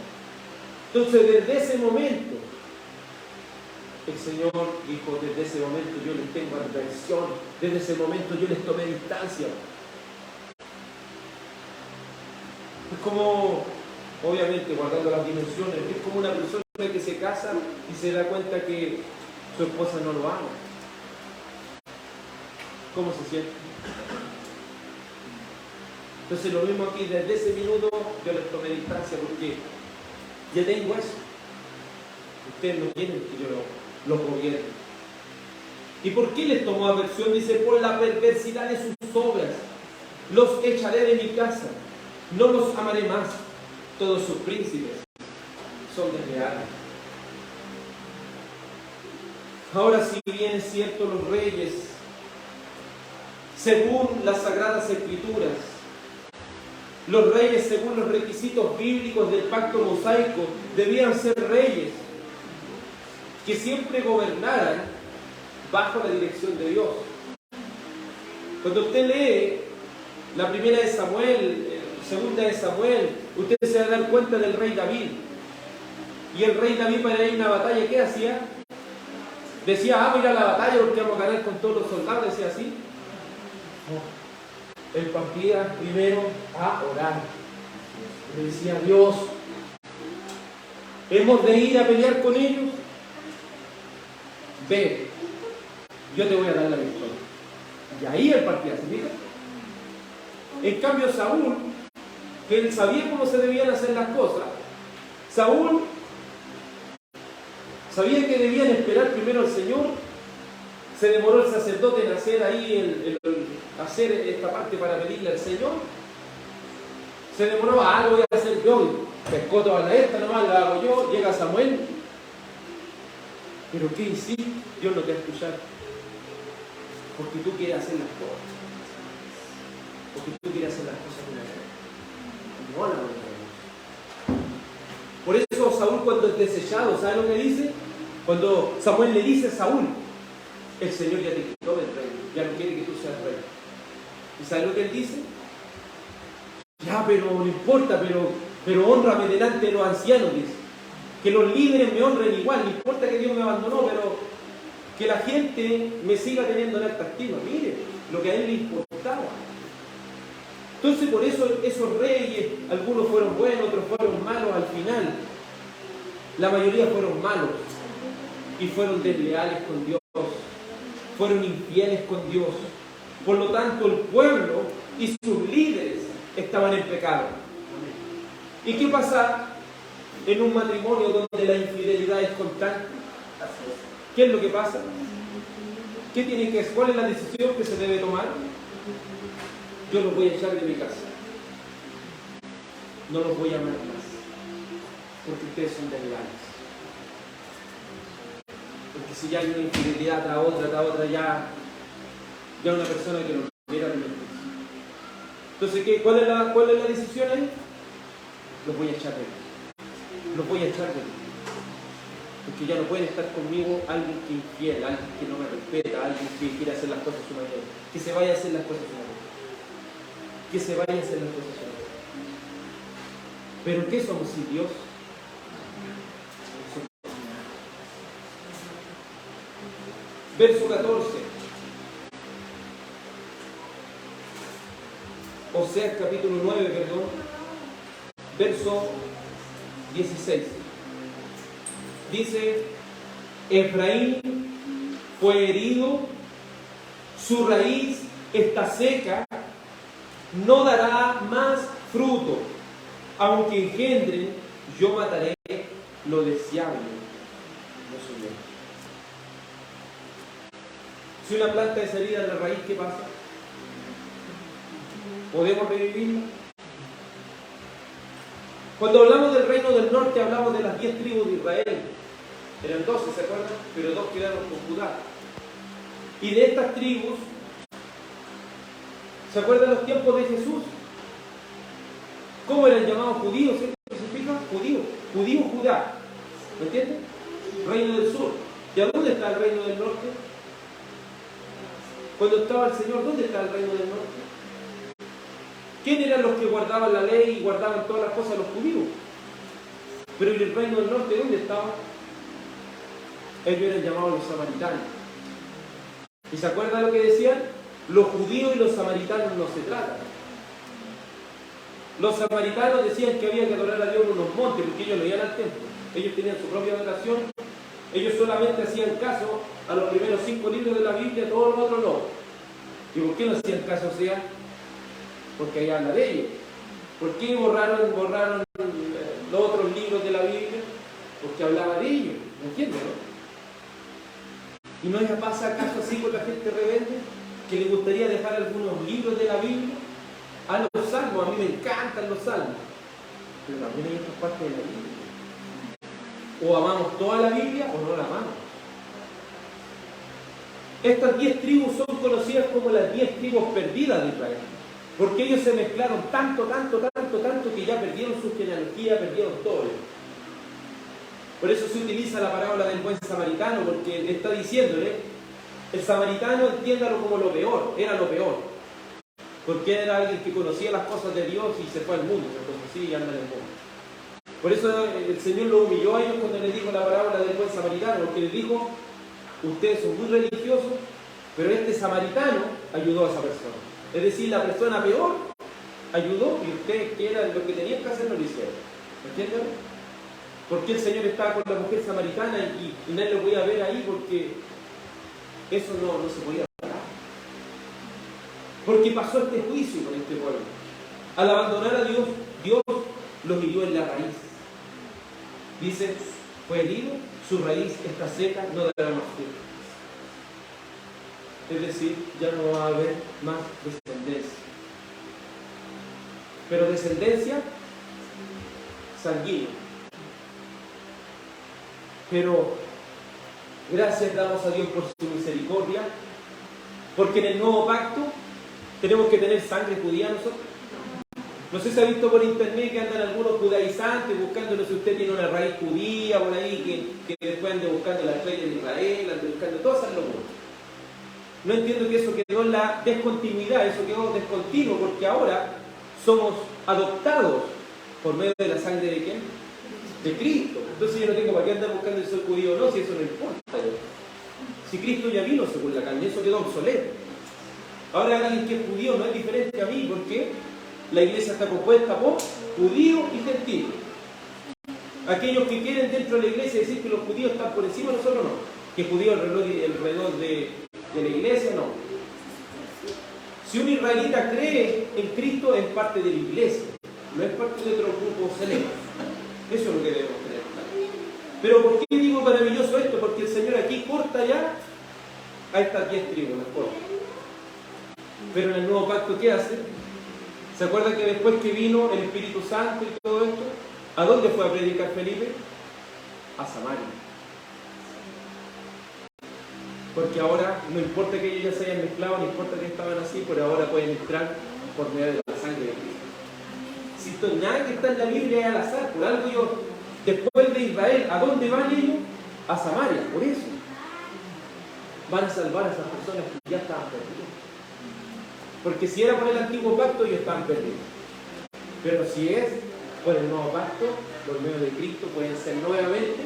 Entonces, desde ese momento, el Señor dijo, desde ese momento yo les tengo adversión, desde ese momento yo les tomé distancia. Es como, obviamente, guardando las dimensiones, es como una persona que se casa y se da cuenta que su esposa no lo ama. ¿Cómo se siente? Entonces lo mismo aquí, desde ese minuto yo les tomé distancia porque ya tengo eso. Ustedes no quieren que yo los gobierne. ¿Y por qué les tomó aversión? Dice, por la perversidad de sus obras. Los echaré de mi casa. No los amaré más. Todos sus príncipes son desleales. Ahora, si bien es cierto, los reyes, según las Sagradas Escrituras, los reyes, según los requisitos bíblicos del pacto mosaico, debían ser reyes que siempre gobernaran bajo la dirección de Dios. Cuando usted lee la primera de Samuel, segunda de Samuel, usted se va a dar cuenta del rey David. Y el rey David, para ir a una batalla, ¿qué hacía? Decía, vamos a ir a la batalla porque vamos a ganar con todos los soldados, decía así. Él partía primero a orar. Le decía, Dios, hemos de ir a pelear con ellos. Ve, yo te voy a dar la victoria. Y ahí él partía, ¿se fija? En cambio Saúl, que él sabía cómo se debían hacer las cosas, Saúl sabía que debían esperar primero al Señor. Se demoró el sacerdote en hacer ahí, hacer esta parte para pedirle al Señor. Se demoró, lo voy a hacer yo. Pescó toda la esta, nomás la hago yo. Llega Samuel. ¿Pero qué hiciste? Dios no te va a escuchar. Porque tú quieres hacer las cosas. Porque tú quieres hacer las cosas de una vez. No la voy a hacer. Por eso Saúl, cuando es desechado, ¿sabe lo que dice? Cuando Samuel le dice a Saúl, el Señor ya te quitó del rey, ya no quiere que tú seas rey. ¿Y sabes lo que él dice? Ya, pero no importa, pero honrame delante de los ancianos, dice. Que los líderes me honren igual, no importa que Dios me abandonó, pero que la gente me siga teniendo en alta estima. Mire, lo que a él le importaba. Entonces, por eso esos reyes, algunos fueron buenos, otros fueron malos al final. La mayoría fueron malos y fueron desleales con Dios. Fueron infieles con Dios. Por lo tanto, el pueblo y sus líderes estaban en pecado. ¿Y qué pasa en un matrimonio donde la infidelidad es constante? ¿Qué es lo que pasa? ¿Cuál es la decisión que se debe tomar? Yo los voy a echar de mi casa. No los voy a amar más. Porque ustedes son desleales. Porque si ya hay una infidelidad tras otra, ya una persona que no quiere arrepentirse. Entonces, ¿cuál es la decisión ahí? Los voy a echar de mí. Los voy a echar de mí. Porque ya no pueden estar conmigo alguien que es infiel, alguien que no me respeta, alguien que quiere hacer las cosas a su manera. Que se vaya a hacer las cosas a su manera. Que se vaya a hacer las cosas a su manera. ¿Pero qué somos sin Dios? Verso 14. Oseas capítulo 9, perdón. Verso 16. Dice, Efraín fue herido, su raíz está seca, no dará más fruto. Aunque engendre, yo mataré lo deseable. No soy yo. Si una planta es herida en la raíz, ¿qué pasa? ¿Podemos revivirla? Cuando hablamos del reino del norte, hablamos de las 10 tribus de Israel. Eran 12, ¿se acuerdan? Pero 2 quedaron con Judá. Y de estas tribus, ¿se acuerdan los tiempos de Jesús? ¿Cómo eran llamados judíos? ¿Qué significa? Judío. Judío, Judá. ¿Me entienden? Reino del sur. ¿Y a dónde está el reino del norte? Cuando estaba el Señor, ¿dónde está el reino del norte? ¿Quién eran los que guardaban la ley y guardaban todas las cosas? Los judíos. Pero ¿y el reino del norte dónde estaba? Ellos eran llamados los samaritanos. ¿Y se acuerdan lo que decían? Los judíos y los samaritanos no se tratan. Los samaritanos decían que había que adorar a Dios en unos montes, porque ellos no iban al templo. Ellos tenían su propia adoración. Ellos solamente hacían caso a los primeros 5 libros de la Biblia, todos los otros no. ¿Y por qué no hacían caso? O sea, porque ahí habla de ellos. ¿Por qué borraron los otros libros de la Biblia? Porque hablaba de ellos. ¿Me entiendes, no? ¿Y no les pasa acaso así con la gente rebelde? Que le gustaría dejar algunos libros de la Biblia. A los salmos, a mí me encantan los salmos. Pero también hay otras partes de la Biblia. O amamos toda la Biblia o no la amamos. Estas 10 tribus son conocidas como las 10 tribus perdidas de Israel. Porque ellos se mezclaron tanto que ya perdieron su genealogía, perdieron todo. Por eso se utiliza la parábola del buen samaritano, porque le está diciéndole, el samaritano entiéndalo como lo peor, era lo peor. Porque era alguien que conocía las cosas de Dios y se fue al mundo, se conocía y anda en el mundo. Por eso el Señor lo humilló a ellos cuando les dijo la parábola del buen samaritano, porque les dijo, ustedes son muy religiosos, pero este samaritano ayudó a esa persona. Es decir, la persona peor ayudó y ustedes que era lo que tenían que hacer no lo hicieron. ¿Me entienden? Porque el Señor estaba con la mujer samaritana y nadie lo podía ver ahí porque eso no se podía parar. Porque pasó este juicio con este pueblo. Al abandonar a Dios, Dios los hirió en la raíz. Dice, fue herido, su raíz está seca, no dará más fruto. Es decir, ya no va a haber más descendencia. Pero descendencia sanguínea. Pero gracias damos a Dios por su misericordia, porque en el nuevo pacto tenemos que tener sangre judía nosotros. No sé si ha visto por internet que andan algunos judaizantes buscando, no sé si usted tiene una raíz judía por ahí, que después ande buscando las leyes de Israel, ande buscando todas esas locuras. No entiendo que eso quedó en la descontinuidad, eso quedó descontinuo, porque ahora somos adoptados por medio de la sangre de ¿quién? De Cristo. Entonces yo no tengo para qué andar buscando si soy judío o no, si eso no importa. Si Cristo ya vino según la carne, eso quedó obsoleto. Ahora alguien que es judío no es diferente a mí, porque la iglesia está compuesta por judíos y gentiles. Aquellos que quieren dentro de la iglesia decir que los judíos están por encima, nosotros no. Que judío alrededor de la iglesia, no. Si un israelita cree en Cristo, es parte de la iglesia, no es parte de otro grupo selecto. Eso es lo que debemos tener claro. Pero ¿por qué digo maravilloso esto? Porque el Señor aquí corta ya a estas 10 tribus, las corta. Pero en el nuevo pacto, ¿qué hace? ¿Se acuerdan que después que vino el Espíritu Santo y todo esto? ¿A dónde fue a predicar Felipe? A Samaria. Porque ahora no importa que ellos ya se hayan mezclado, no importa que estaban así, pero ahora pueden entrar por medio de la sangre de Cristo. Si esto, nada que está en la Biblia es al azar, por algo yo, después de Israel, ¿a dónde van ellos? A Samaria, por eso. Van a salvar a esas personas que ya estaban perdidas. Porque si era por el antiguo pacto, ellos estaban perdidos. Pero si es por el nuevo pacto, por medio de Cristo, pueden ser nuevamente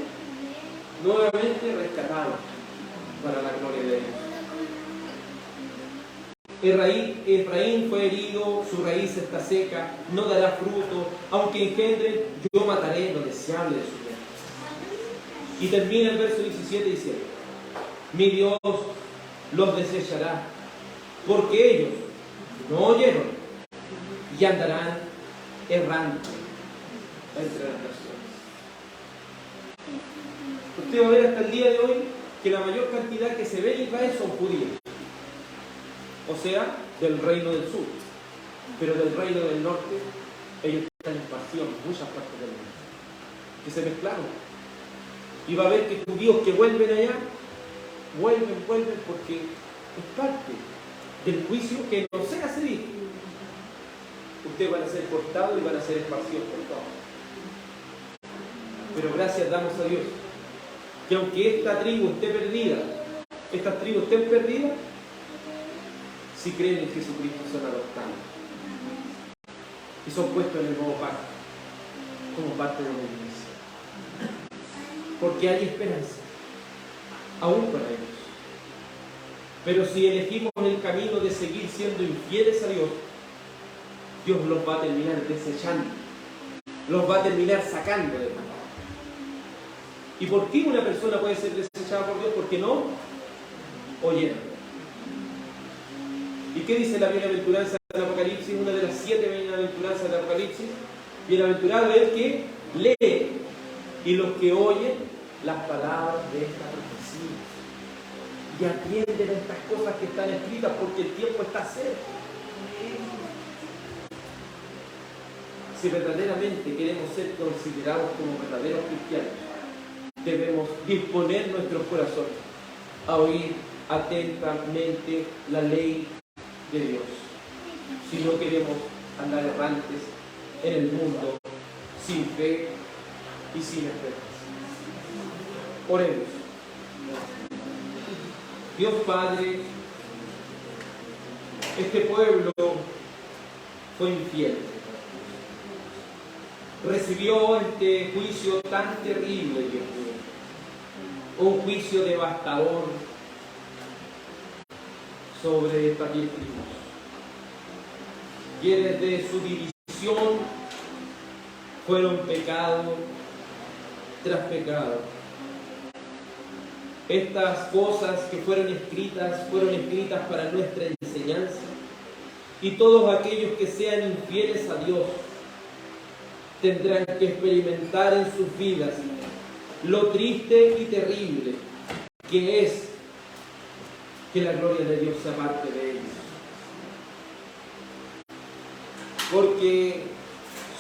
rescatados para la gloria de Dios. Efraín fue herido, su raíz está seca, no dará fruto, aunque engendre, yo mataré lo deseable de su vida. Y termina el verso 17 diciendo: mi Dios los desechará, porque ellos no oyeron y andarán errando entre las naciones. Usted va a ver hasta el día de hoy que la mayor cantidad que se ve en Israel son judíos, o sea, del reino del sur, pero del reino del norte ellos están esparcidos en muchas partes del mundo, que se mezclaron. Y va a ver que judíos que vuelven allá, vuelven porque es parte del juicio que no se hace bien. Ustedes van a ser cortados y van a ser esparcidos por todos. Pero gracias damos a Dios que aunque esta tribu esté perdida, estas tribus estén perdidas, si creen en Jesucristo son adoptados y son puestos en el nuevo pacto como parte de la iglesia, porque hay esperanza aún para ellos. Pero si elegimos el camino de seguir siendo infieles a Dios, Dios los va a terminar desechando, los va a terminar sacando de mano. ¿Y por qué una persona puede ser desechada por Dios? Porque no oyeron. ¿Y qué dice la bienaventuranza del Apocalipsis? Una de las 7 bienaventuranzas del Apocalipsis. Bienaventurado es el que lee y los que oyen las palabras de esta profecía y atienden a estas cosas que están escritas, porque el tiempo está cerca. Si verdaderamente queremos ser considerados como verdaderos cristianos, debemos disponer nuestros corazones a oír atentamente la ley de Dios. Si no queremos andar errantes en el mundo sin fe y sin esperanza. Oremos. Dios Padre, este pueblo fue infiel. Recibió este juicio tan terrible, Dios mío. Un juicio devastador sobre estas 10 tribus. Quienes de su división fueron pecado tras pecado. Estas cosas que fueron escritas para nuestra enseñanza, y todos aquellos que sean infieles a Dios tendrán que experimentar en sus vidas lo triste y terrible que es que la gloria de Dios sea parte de ellos. Porque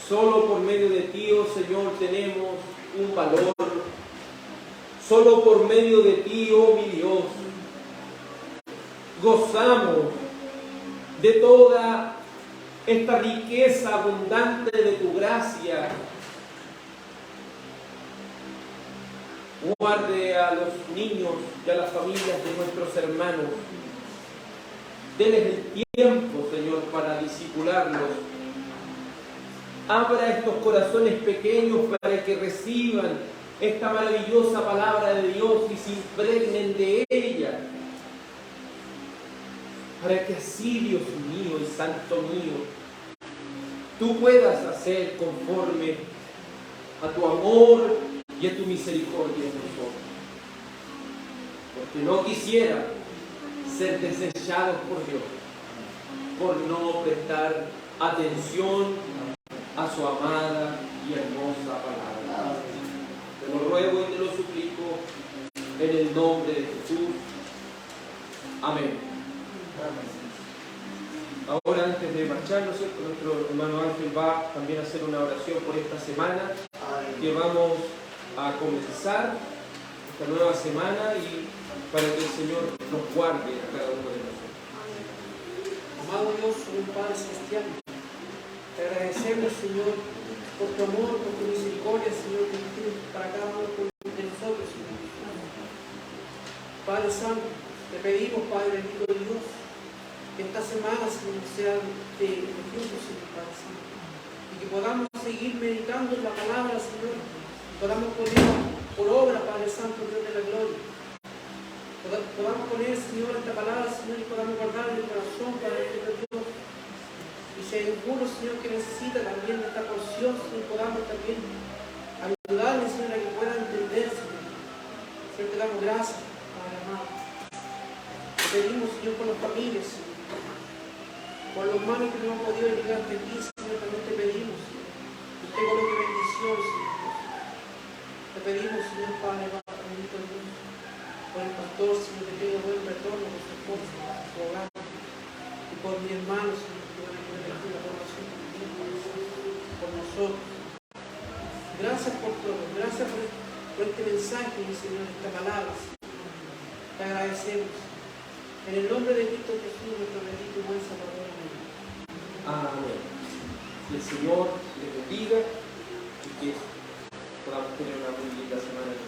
solo por medio de ti, oh Señor, tenemos un valor. Solo por medio de ti, oh mi Dios, gozamos de toda esta riqueza abundante de tu gracia. Guarde a los niños y a las familias de nuestros hermanos. Denles el tiempo, Señor, para discipularlos. Abra estos corazones pequeños para que reciban esta maravillosa palabra de Dios y se impregnen de ella. Para que así, Dios mío y Santo mío, tú puedas hacer conforme a tu amor y a tu misericordia en nosotros. Porque no quisiera ser desechados por Dios, por no prestar atención a su amada y hermosa palabra. Te lo ruego y te lo suplico en el nombre de Jesús. Amén. Ahora, antes de marcharnos, nuestro hermano Ángel va también a hacer una oración por esta semana. que vamos a comenzar esta nueva semana y para que el Señor nos guarde a cada uno de nosotros. Amado Dios, un Padre celestial, te agradecemos, Señor, por tu amor, por tu misericordia, Señor, que tienes para cada uno de nosotros, Señor. Padre Santo, te pedimos, Padre bendito de Dios, que esta semana, Señor, sea de ejemplo, Señor, Padre Santo, y que podamos seguir meditando en la palabra, Señor, y podamos poner por obra, Padre Santo, Dios de la gloria. Podamos poner, Señor, esta palabra, Señor, y podamos guardar en el corazón, Padre de Dios. Y si hay alguno, Señor, que necesita también de esta porción, Señor, podamos también ayudarle, Señor, a que pueda entender, Señor. Señor, te damos gracias, Padre amado. Te pedimos, Señor, por las familias, Señor. Por los hermanos que no han podido llegar hasta aquí, Señor, también te pedimos, Señor. Y te coloque bendición, Señor. Te pedimos, Señor, Padre, bendito Dios. Por el pastor, Señor, te pido buen retorno por su esposa, por su hogar, y por mi hermano, Señor, que van a poner aquí la oración por nosotros. Gracias por todo, gracias por este mensaje, mi Señor, esta palabra, Señor. Te agradecemos. En el nombre de Cristo Jesús, nuestro bendito y buen Salvador. Amén. Que el Señor les bendiga y que podamos tener una muy linda semana.